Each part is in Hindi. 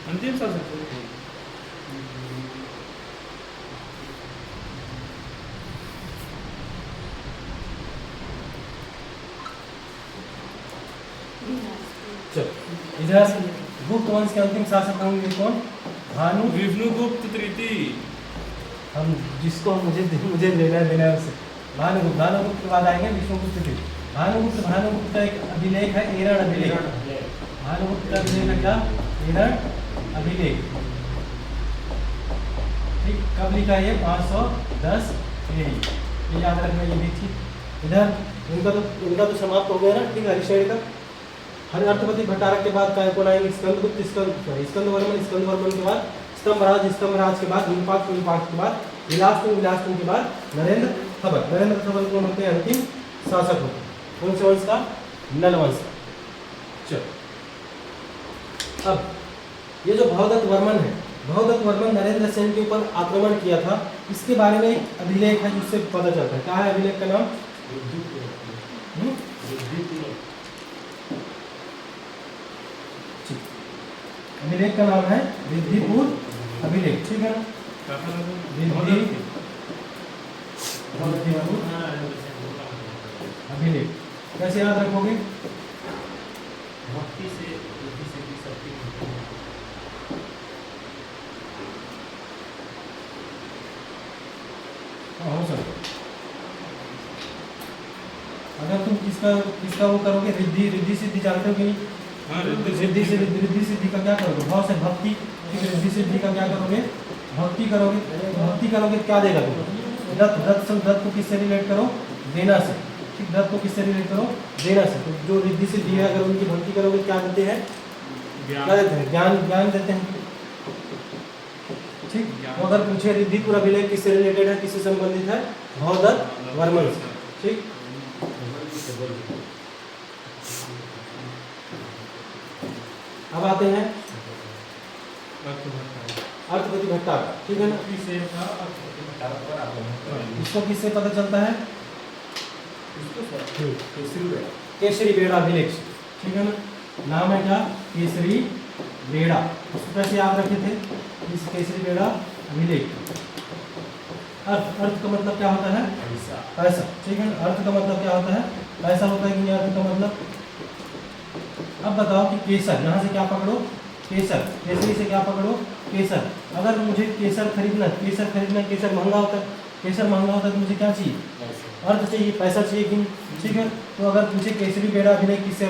अंतिम शासक। चलो इधर गुप्त वंश के अंतिम शासक होंगे कौन? भानु विष्णुगुप्त तृतीय। हम जिसको मुझे लेना देना है उससे। भानुगुप्त, भानुगुप्त के बाद आएंगे विष्णुगुप्त तृतीय। भानुगुप्त का एक अभिलेख है एरण अभिलेख। भानुगुप्त का अभिलेख है क्या? एरण अभिलेख। ठीक, कब लिखा है ये? 510 ये याद रखना, ये भी ठीक। इधर इनका तो समाप्त हो गया ना। ठीक है, हरिश्चंद्र का हरिअर्थपति भट्टारक के बाद काय कौन आएंगे? स्कंदगुप्त, स्कंदवर्मन के बाद स्तंभराज के बाद निपात के बाद विलासपुर के बाद नरेंद्र खबर कौन होते हैं? अंतिम शासक होते हैं। कौन से वंश का? नल वंश। चलो अब ये जो भवदत्त वर्मन है, भवदत्त वर्मन नरेंद्र सेन के ऊपर आक्रमण किया था, इसके बारे में एक अभिलेख है जिससे पता चलता है। क्या है अभिलेख का नाम? अभिलेख का नाम है रिद्धिपुर अभिलेख। ठीक है ना? रिद्धिपुर अभिलेख कैसे याद रखोगे? भक्ति से भी शक्ति मिलती है। हो सकता। अगर तुम किसका वो करोगे, रिद्धि सिद्धि जानते हो कि नहीं? हाँ, रिद्धि सिद्धि का क्या करोगे? भाव से भक्ति। ठीक है, रिद्धि सिद्धि का क्या करोगे? भक्ति करोगे। भक्ति करोगे क्या देगा तुम? दत्त को किससे रिलेट करो? देना से। ठीक, दत्त को किससे रिलेट करो? देना से। तो जो रिद्धि सिद्धि है, अगर उनकी भक्ति करोगे क्या देते हैं? क्या देते हैं? ज्ञान देते हैं। ठीक, तो अगर पूछे रिद्धिपुर अभिलेख किससे रिलेटेड है, किससे संबंधित है? भवदत्त वर्मन से। ठीक, अब आते हैं अर्थपति भट्टारक। ठीक है ना? इसको किससे पता चलता है? केसरी बेड़ा अभिलेख। ठीक है ना? नाम है क्या? केसरी बेड़ा। उसको कैसे याद रखे थे? इस केसरी बेड़ा अभिलेख। अर्थ का मतलब क्या होता है? पैसा। ठीक है ना? अर्थ का मतलब क्या होता है? पैसा होता है कि नहीं? अर्थ का मतलब अब बताओ कि केसर, यहाँ से क्या पकड़ो? केसर। केसरी से क्या पकड़ो? केसर। अगर मुझे केसर खरीदना, केसर महंगा होता है, तो मुझे क्या चाहिए? अर्थ चाहिए, पैसा चाहिए कि नहीं? ठीक है, तो अगर मुझे केसरी बेड़ा अभिलेख किससे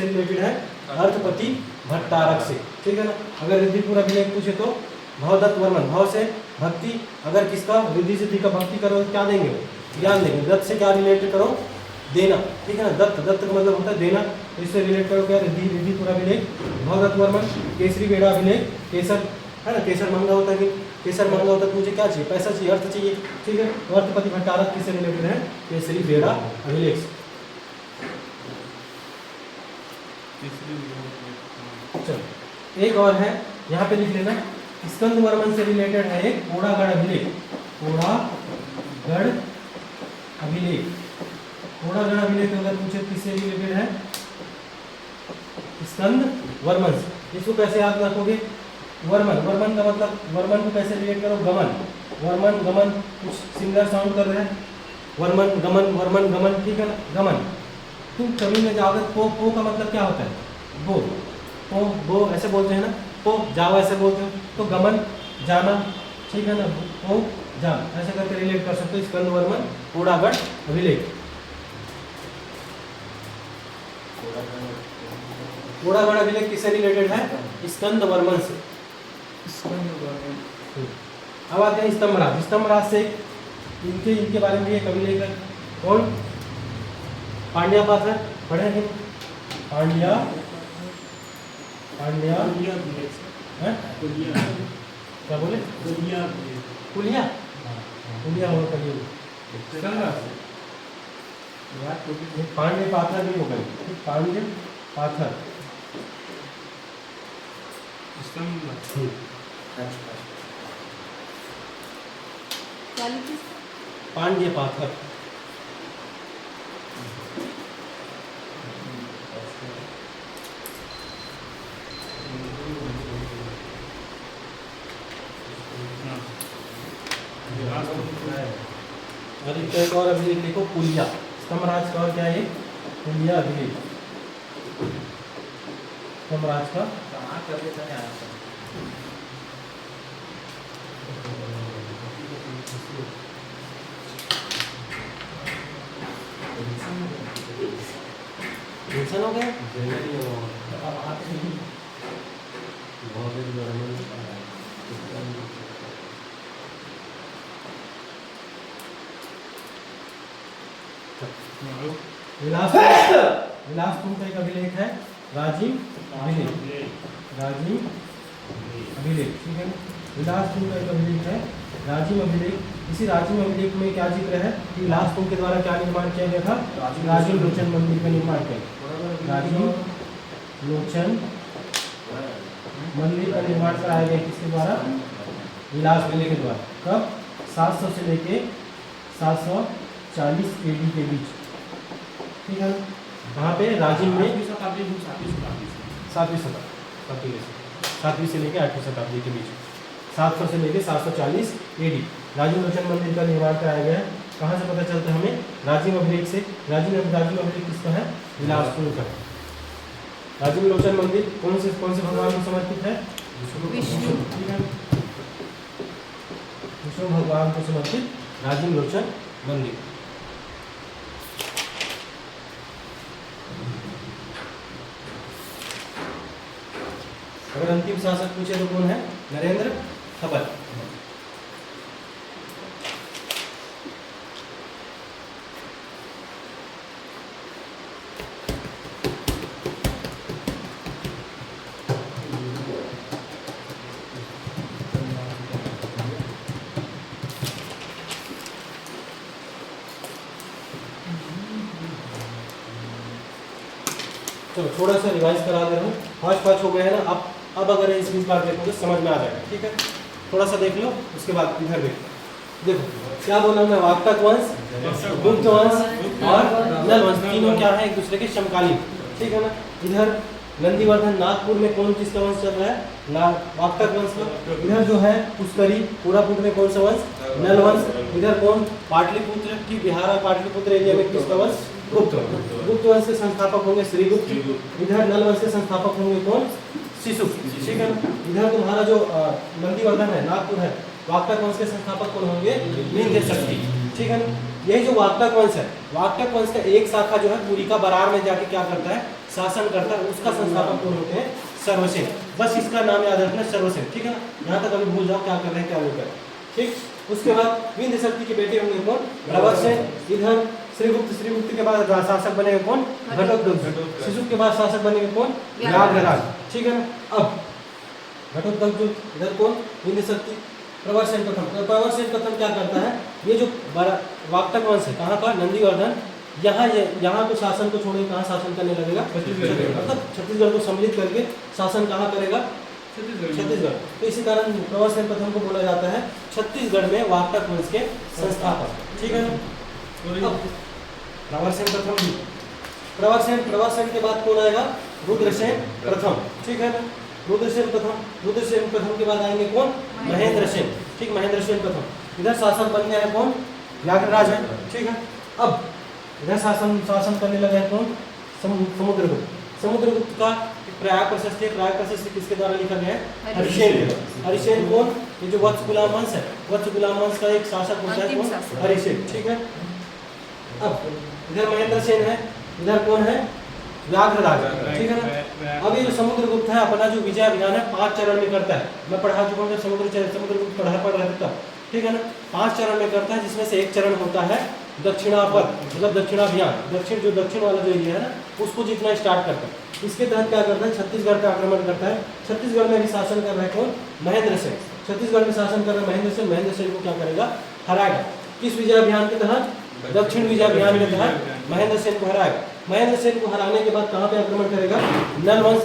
रिलेटेड है? अर्थपति भट्टारक से। ठीक है ना? अगर रिद्धिपुर अभिलेख पूछे तो भवदत्त वर्मन। भाव से भक्ति, अगर किसका? रिद्धि सिद्धि का भक्ति करो तो क्या देंगे? ज्ञान देंगे। दत्त से क्या रिलेट करो? देना। ठीक है ना? दत्त का मतलब होता है देना, तो इससे रिलेट करो क्या? रिद्धिपुर अभिलेख, भवदत्त वर्मन, केसरी बेड़ा अभिलेख, केसर है ना? केसर महंगा होता है कि? केसर महंगा होता है तो मुझे क्या चाहिए? पैसा चाहिए, अर्थ चाहिए। ठीक है, तो अर्थपति भट्टारक किससे रिलेटेड है? केसरी बेड़ा अभिलेख से। चलो एक और है, यहाँ पे लिख लेना। स्कंदवर्मन से रिलेटेड है एक कोड़ागढ़ अभिलेख। कोड़ागढ़ अभिलेख अगर पूछे किससे रिलेटेड है? स्कंदवर्मन से। इसको कैसे याद रखोगे? वर्मन का मतलब, वर्मन को कैसे रिलेट करो? गमन। कुछ सिमिलर साउंड कर रहे हैं। वर्मन गमन। ठीक है ना? गमन। तुम कभी में जाओगे, पो का मतलब क्या होता है? बो ऐसे बोलते हैं ना? पो जाओ ऐसे बोलते हो, तो गमन जाना। ठीक है ना? पो जाना, ऐसे करके रिलेट कर सकते हो। स्कंदवर्मन कोड़ागढ़ अभिलेख। कोड़ागढ़ अभिलेख किससे रिलेटेड है? स्कंदवर्मन से। अब आते हैं स्तंभराज से। इनके बारे में एक अभिलेख है। कौन? पांड्या पात्र पढ़े हैं? पांड्या क्या बोले? कुलिया हो करिए। पांड्य पाथर नहीं होगा, पांड्य पाथर। पांड्य पाथर। आदित्य का और अभिलेख लिखो पुलिया। स्तंभराज का और क्या है? पुलिया अभिलेख। स्तंभराज का कहाँ कर देता है यहाँ पर? नुकसान हो गया। विलासपुर का एक अभिलेख है राजीव अभिलेख। राजीव अभिलेख, ठीक है। विलासपुर का एक अभिलेख है राजीव अभिलेख। इसी राजीव अभिलेख में क्या जिक्र है कि विलासपुर के द्वारा क्या निर्माण किया गया था? राजीव लोचन मंदिर का निर्माण किया। राजीव लोचन मंदिर का निर्माण कराया गया किसके द्वारा? विलास मेले के द्वारा। कब? 700 से लेके 740 AD के बीच, ठीक है। वहाँ पे राजीव में 7वीं से लेके 8वीं शताब्दी के बीच, 700 से लेके 740 AD राजीव लोचन मंदिर का निर्माण कराया गया है। कहाँ से पता चलता है हमें? राजीव अभिलेख से। राजीव अभिलेख किसका है? विलासपुर का। राजीव लोचन मंदिर कौन से भगवान को समर्पित है? विष्णु। ठीक है, विष्णु भगवान को समर्पित राजीव लोचन मंदिर। अगर अंतिम शासक पूछे तो कौन है? नरेंद्र थपल। चलो थोड़ा सा रिवाइज करा दे रहा हूँ। फर्स्ट हो गया है ना। अब अगर इस बार देखो तो समझ में आ जाएगा, ठीक है। थोड़ा सा देख लो, उसके बाद इधर देखो क्या बोला मैं? वाक्टक वंश, गुप्त वंश और नल वंश, तीनों क्या है? एक दूसरे के समकालीन, ठीक है ना। इधर नंदीवर्धन नागपुर में कौन किसका वंश चल रहा है? वाक्टक वंश का। इधर जो है पुष्करी कोरापुट में कौन सा वंश? नल वंश। इधर कौन? पाटलिपुत्र की बिहार और पाटलिपुत्र एरिया में किसका वंश? गुप्त वंश। गुप्त वंश के संस्थापक होंगे श्रीगुप्त। इधर नल वंश के संस्थापक होंगे कौन? शिशुक, ठीक है ना। इधर तुम्हारा जो नंदीवर्धन है नागपुर है, वाक्टक वंश के संस्थापक कौन होंगे? विंध्यशक्ति, ठीक है ना। यही जो वाक्टक वंश है, वाक्टक वंश का एक शाखा जो है पूरी का बरार में जाके क्या करता है? शासन करता है। उसका संस्थापक कौन होते हैं? सर्वसेन। बस इसका नाम याद रखना, सर्वसेन, ठीक है ना। यहाँ तक अभी भूल जाओ क्या कर रहे हैं क्या नहीं कर रहे, ठीक। उसके बाद विंध्यशक्ति के बेटे होंगे कौन? प्रवरसेन। इधर श्रीगुप्त के बाद शासक बनेगा कौन? घटोत्कच। शिशुक के बाद शासक बनेगा कौन? व्याघ्रराज, ठीक है ना। अब घटोत्कच, इधर कौन? विंध्यशक्ति। प्रवरसेन प्रथम क्या करता है? ये जो वाक्टक वंश है कहाँ का? नंदीवर्धन। यहाँ को शासन को छोड़ के कहाँ शासन करने लगेगा? मतलब छत्तीसगढ़ को सम्मिलित करके शासन कहाँ करेगा? छत्तीसगढ़। तो इसी कारण प्रवरसेन प्रथम को बोला जाता है छत्तीसगढ़ में वाक्टक वंश के संस्थापक, ठीक है ना। प्रवरसेन के बाद कौन आएगा? रुद्रसेन प्रथम, ठीक है ना। रुद्रसेन प्रथम के बाद आएंगे कौन? महेंद्रसेन, ठीक। महेंद्रसेन प्रथम। इधर शासक बन गया है कौन? व्याघ्रराज है, ठीक है। अब इधर शासन करने लगा है कौन? समुद्रगुप्त का प्रयाग प्रशस्ति किसके द्वारा लिखा गया है? हरिसेन। हरिसेन कौन? ये जो वत्स गुलाम वंश है, वत्स गुलाम वंश का एक शासक होता है कौन? हरिसेन, ठीक है। अब इधर महेंद्रसेन है, इधर कौन है? व्याघ्रराज, ठीक है ना। अब ये जो समुद्रगुप्त है अपना जो विजय अभियान है 5 चरण में करता है। मैं पढ़ा चुका हूँ, समुद्रगुप्त पढ़ रहा था, ठीक है ना। 5 चरण में करता है, जिसमें से एक चरण होता है दक्षिणापद, मतलब दक्षिणाभियान। दक्षिण वाला जो एरिया है ना उसको जीतना स्टार्ट करता है। इसके तहत क्या करता है? छत्तीसगढ़ का आक्रमण करता है। छत्तीसगढ़ में भी शासन कर रहा है कौन? महेंद्रसेन। छत्तीसगढ़ में शासन कर रहा है महेंद्रसेन को क्या करेगा? हराएगा। किस विजय अभियान के तहत? दक्षिण विजय अभियान के तहत महेंद्रसेन को हराएगा। महेंद्रसेन को हराने के बाद कहाँ पे आक्रमण करेगा? नल वंश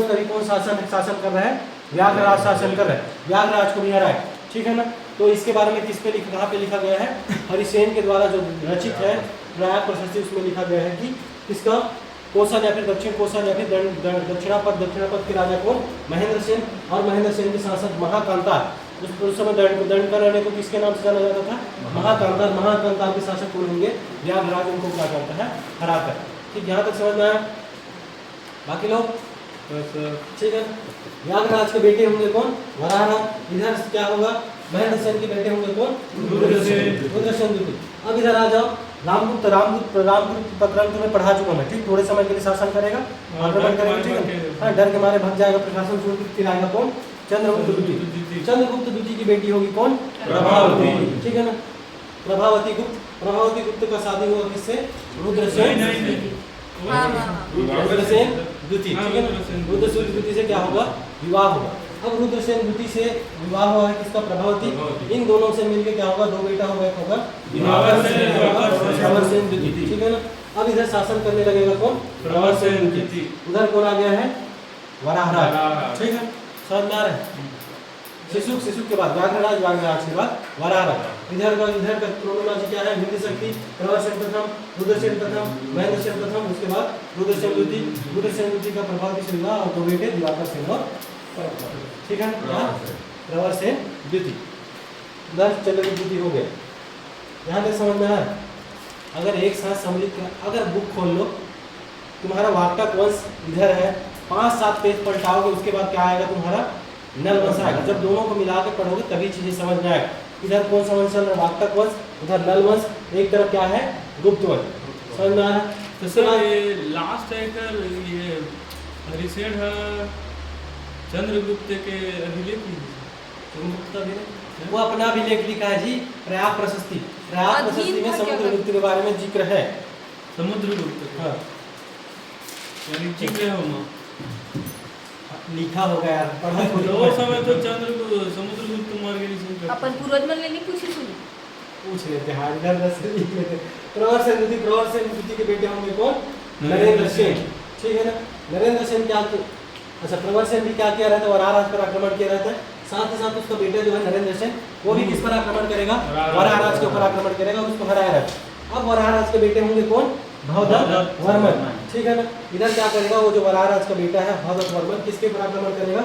पर कौन शासन कर रहा है? व्याघ्रराज शासन कर रहा है। व्याघ्रराज को भी हराएगा, ठीक है ना। तो इसके बारे में किस पे कहाँ पे लिखा गया है? हरिसेन के द्वारा जो रचित है प्रयाग प्रशस्ति, उसमें लिखा गया है कि किसका? कोसल या फिर दक्षिण कोसल या फिर दक्षिणापद के राजा कौन? महेंद्रसेन। और महेंद्रसेन के शासक महाकांतार, उस समय दंड करने को किसके नाम से जाना जाता था? महाकांतार। महाकांतार के शासक कौन होंगे? व्याघ्रराज उनको क्या करता है? हराकर। ठीक, यहाँ तक समझ में आया? बाकी लोग ठीक है। व्याघ्रराज के बेटे होंगे कौन? वराहराज। इधर क्या होगा? महेंद्र सेन के बेटे होंगे कौन? रुद्रसेन द्वितीय। अब इधर आ जाओ, रामगुप्त ग्रंथ में पढ़ा चुका मैं, ठीक। थोड़े समय के लिए शासन करेगा, आक्रमण करेगा, ठीक है। हाँ, डर के मारे भाग जाएगा, प्रशासन छोड़ के फिर आएगा कौन? चंद्रगुप्त द्वितीय। चंद्रगुप्त द्वितीय की बेटी होगी कौन? प्रभावती, ठीक है ना। प्रभावती गुप्त का शादी हुआ किससे? रुद्रसेन द्वितीय, ठीक है ना। रुद्रसेन द्वितीय से क्या होगा? विवाह होगा। अब रुद्रसेन द्वितीय से विवाह हुआ है किसका? प्रभावती। इन दोनों से मिलके क्या होगा? 2 बेटा होगा, एक होगा प्रवरसेन द्वितीय, ठीक है ना। अब इधर शासन करने लगेगा कौन? प्रवरसेन द्वितीय। उधर कौन आ गया है? वराहराज, ठीक है। समझ में आ रहा है? शिशुक के बाद व्याघ्रराज के बाद वराहराज। इधर का क्रोनोलॉजी क्या है? विंध्य शक्ति, प्रवरसेन प्रथम, रुद्रसेन प्रथम, महेंद्र सेन प्रथम, उसके बाद रुद्रसेन द्वितीय। रुद्रसेन द्वितीय का प्रभावती से विवाह और 2 बेटे दिवाकर सेन और, ठीक है, प्रवरसेन द्वितीय। उधर चंद्रगुप्त द्वितीय हो गया। यहाँ तक समझ में आया? अगर एक साथ सम्मिलित अगर बुक खोल लो, तुम्हारा वार्ता वंश इधर है, 5-7 पेज पलटाओगे, उसके बाद क्या आएगा? तुम्हारा नल वंश आएगा। जब दोनों को मिला के पढ़ोगे तभी चीजें समझ में आएगा। इधर कौन सा वंश चल रहा है? वार्ता वंश, उधर नल वंश, एक तरफ क्या है? गुप्त वंश। समझ में आ रहा है? तो सर ये लास्ट है कर ये हरिसेन है चंद्रगुप्त के अभिलेख वो अपना अभिलेख लिखा है जी, प्रयाग प्रशस्ति। प्रयाग प्रशस्ति में समुद्रगुप्त के बारे में जिक्र है। समुद्रगुप्त, हाँ, यानी जिक्र है वहाँ लिखा होगा यार, पढ़ा तो समय तो समुद्रगुप्त मर गए। अपन पूर्वज में लेनी पूछी सुनी पूछ लेते हैं, इधर दस लिख लेते। प्रवरसेन द्वितीय के बेटे होंगे कौन? नरेंद्र सेन, ठीक है ना। नरेंद्र सेन क्या, अच्छा, प्रवरसेन भी क्या किया रहता है? वराहराज पर आक्रमण किया रहता है। साथ ही साथ उसका बेटा जो है नरेंद्र सेन, वो भी किस पर आक्रमण करेगा? वराहराज के ऊपर आक्रमण करेगा, उसको हराया रहता। अब वराहराज के बेटे होंगे कौन? भवदत्त वर्मन, ठीक है ना। इधर क्या करेगा? वो जो वराहराज का बेटा है भवदत्त वर्मन, किसके ऊपर आक्रमण करेगा?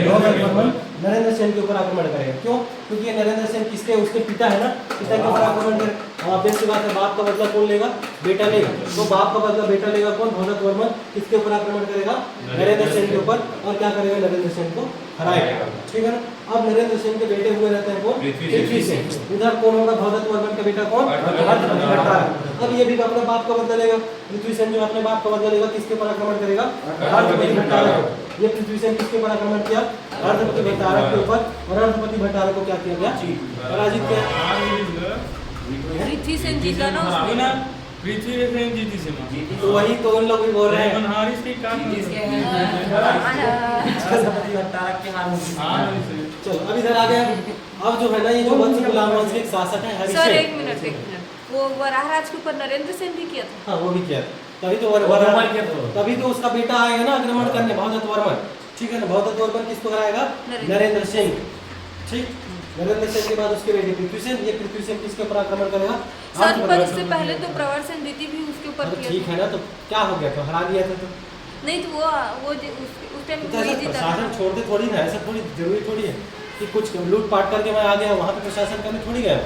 भवदत्त वर्मन नरेंद्र सेन के ऊपर आक्रमण करेगा। क्यों? क्योंकि ये नरेंद्र सेन किसके, उसके पिता है ना, पिता के ऊपर आक्रमण करेगा। ऑब्वियस सी बात है, बाप का बदला कौन लेगा? बेटा लेगा। तो बाप का बदला बेटा लेगा कौन? भवदत्त वर्मन। किसके ऊपर आक्रमण करेगा? नरेंद्र सेन के ऊपर। और क्या करेगा? नरेंद्र सेन को हराएगा, ठीक है ना। अब नरेंद्र सेन के बेटे हुए रहते हैं कौन? पृथ्वी सेन। इधर कौन होगा? भवदत्त वर्मन का बेटा कौन? अर्थपति भट्टारक। अब ये भी अपने बाप का बदला लेगा। पृथ्वी सेन जो अपने बाप का बदला लेगा, किसके ऊपर आक्रमण करेगा? अर्थपति भट्टारक। ये पृथ्वी सेन किसके ऊपर आक्रमण किया? अर्थपति भट्टारक के ऊपर। और अर्थपति भट्टारक को क्या किया गया? पराजित किया। पृथ्वी सेन जीता ना उसमें। पृथ्वी सेन जीती से मां, तो वही तो उन लोग भी बोल रहे हैं। मनहारिस की का चलो अब इधर आ गए। अब जो है ना, ये जो वंश गुलाम वंश के शासक है सर हरिसेन। एक मिनट वो वराहराज के ऊपर नरेंद्र सेन भी किया था। हाँ, वो भी किया। तभी तो तभी तो उसका बेटा आएगा ना आक्रमण करने, भवदत्त वर्मन, ठीक है ना। भवदत्त वर्मन किसको हराएगा? नरेंद्र सेन, ठीक। नरेंद्र सेन के बाद उसके बेटे पृथ्वी सेन। ये पृथ्वी सेन किसके ऊपर आक्रमण करेगा? सर पर उससे पहले तो प्रवरसेन द्वितीय भी उसके ऊपर किया ठीक है ना। तो क्या हो गया? तो हरा दिया था। तो नहीं तो वो उस टाइम तो ऐसा वही जीता प्रशासन था। छोड़ते थोड़ी ना, ऐसा थोड़ी जरूरी थोड़ी है कि कुछ लूट पाट करके मैं आ गया वहाँ पे प्रशासन करने थोड़ी गया।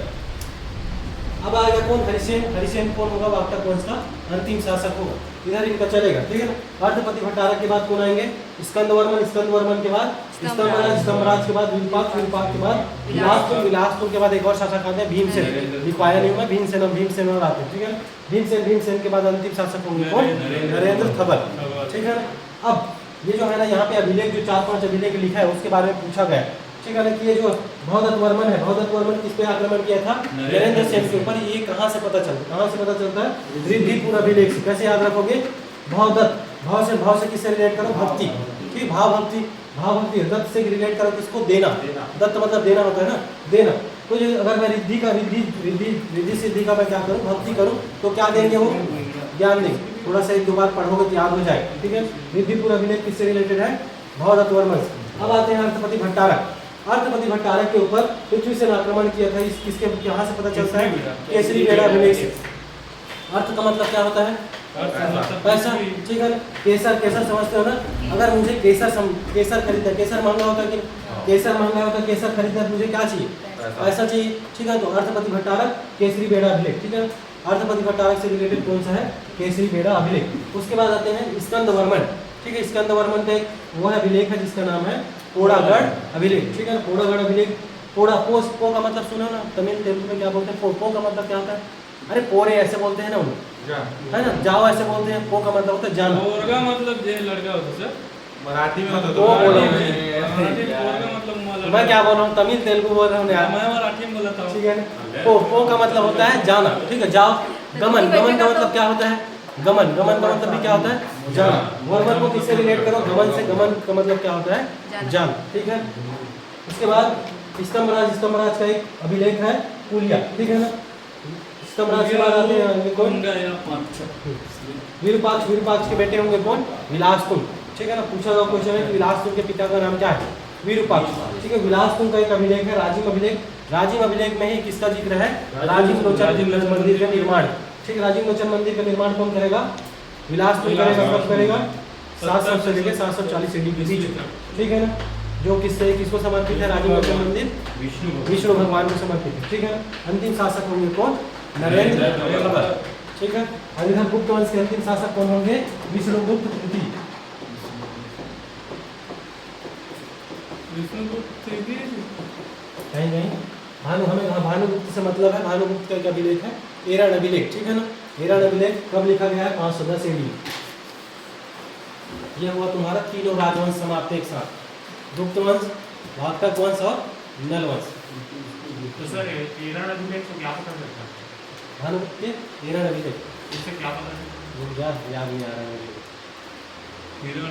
अब आएगा कौन? हरिसेन। हरिसेन कौन होगा? वार्ता वंश का अंतिम शासक होगा। इधर इनका चलेगा, ठीक है ना। अर्थपति भट्टारक के बाद कौन आएंगे? स्कंदवर्मन। स्कंदवर्मन के बाद स्तंभराज। स्तंभराज के बाद विरूपाक्ष। विरूपाक्ष के बाद विलासपुर। विलासपुर के बाद एक और शासक आते हैं भीमसेन। लिखवाया नहीं हुआ भीमसेन। और भीमसेन और आते हैं, ठीक है। भीमसेन। भीमसेन के बाद अंतिम शासक होंगे कौन? नरेंद्र थबर, ठीक है ना। अब ये जो है ना, यहाँ पे अभिलेख जो 4-5 अभिलेख लिखा है उसके बारे में पूछा गया, ठीक है ना, कि ये जो भवदत्त वर्मन है, भवदत्त वर्मन किस पे आक्रमण किया था? नरेंद्र सेन के ऊपर। ये कहाँ से पता चलता है? कहाँ से पता चलता है? रिद्धिपुर अभिलेख से। कैसे याद रखोगे? भवदत्त, भाव से किससे रिलेट करो? भक्ति, ठीक। भाव भक्ति दत्त से रिलेट करो किसको? देना। दत्त मतलब देना होता है ना, देना। तो जो अगर मैं रिद्धि सिद्धि का मैं क्या करूँ? भक्ति करूँ, तो क्या देंगे? वो ज्ञान देंगे। थोड़ा सा 1-2 बार पढ़ोगे तो याद हो जाएगा, ठीक है। रिद्धिपुर अभिलेख किससे रिलेटेड है? भवदत्त वर्मन। अब आते हैं अर्थपति भट्टारक। अर्थपति भट्टारक के ऊपर पृथ्वी सेन आक्रमण किया था। इस किसके, यहाँ से पता चलता है? केसरी बेड़ा अभिलेख से। अर्थ का मतलब क्या होता है? अर्थ मतलब पैसा, किसी- ठीक है ना। केसर, केसर समझते हो ना। अगर मुझे केसर खरीदना, केसर महंगा होता है कि केसर महंगा होता है, केसर खरीदना मुझे क्या चाहिए? पैसा चाहिए, ठीक है। तो अर्थपति भट्टारक केसरी बेड़ा अभिलेख, ठीक है। अर्थपति भट्टारक से रिलेटेड कौन सा है? केसरी बेड़ा अभिलेख। उसके बाद आते हैं स्कंद वर्मन, ठीक है। स्कंद वर्मन का एक वो है अभिलेख है जिसका नाम है पोड़ागढ़ अभिलेख, ठीक है। पोड़ागढ़ अभिलेख, पोड़ा पो का मतलब सुनो ना, तमिल तेलुगु में क्या बोलते हैं? पो का मतलब क्या होता है? अरे पोरे ऐसे बोलते हैं ना उन्हें, है ना। जाओ ऐसे बोलते हैं। पो का मतलब होता है जाना। पोरगा मतलब जे लड़का होता सर, मराठी में होता वो बोलो। मराठी पोरगा मतलब तो मैं क्या बोल रहा हूँ? तमिल तेलुगु बोल रहा हूँ यार, मैं मराठी में बोला था। ठीक है ना। पो का मतलब होता है जाना, ठीक है। जाओ। गमन, गमन का मतलब क्या होता है? गमन, गमन का मतलब भी क्या होता है? जाना। वर्मन को किससे रिलेट करो? गमन से। गमन का मतलब क्या होता है? जान, ठीक है। उसके बाद स्तंभराज का एक अभिलेख है पुलिया, ठीक है ना। स्तंभराज के बाद आते हैं कौन? विरूपाक्ष के बेटे होंगे कौन? विलासतुंग, ठीक है ना। पूछा गया क्वेश्चन है कि विलासतुंग के पिता का नाम क्या है? विरूपाक्ष, ठीक है। विलासतुंग का एक अभिलेख है राजिम अभिलेख। राजिम अभिलेख में ही किसका जिक्र है? राजिम लोचन मंदिर का निर्माण, ठीक है। राजिम लोचन मंदिर का निर्माण कौन करेगा? विलासतुंग करेगा। कब करेगा? 700 से लेकर 740 ईडी के बीच, ठीक है ना। जो किसको समर्पित है? राजिम लोचन मंदिर विष्णु भगवान को समर्पित है, ठीक है। अंतिम शासक होंगे कौन? नरेंद्र प्रबल, ठीक है। और इधर गुप्त वंश के अंतिम शासक कौन होंगे? विष्णुगुप्त तृतीय। नहीं, भानुगुप्त से मतलब है, भानुगुप्त का एक अभिलेख है एरन अभिलेख, ठीक है ना। एरन अभिलेख कब लिखा गया है? 510 ईडी। ये हुआ तुम्हारा तीनों राजवंश समाप्त एक साथ, गुप्त वंश, वाकाटक वंश और नल वंश। तो सर एरन अभिलेख को क्या पता चलता है? भानुगुप्त के एरन अभिलेख इससे क्या पता चलता है? याद नहीं आ रहा है मुझे। हीरो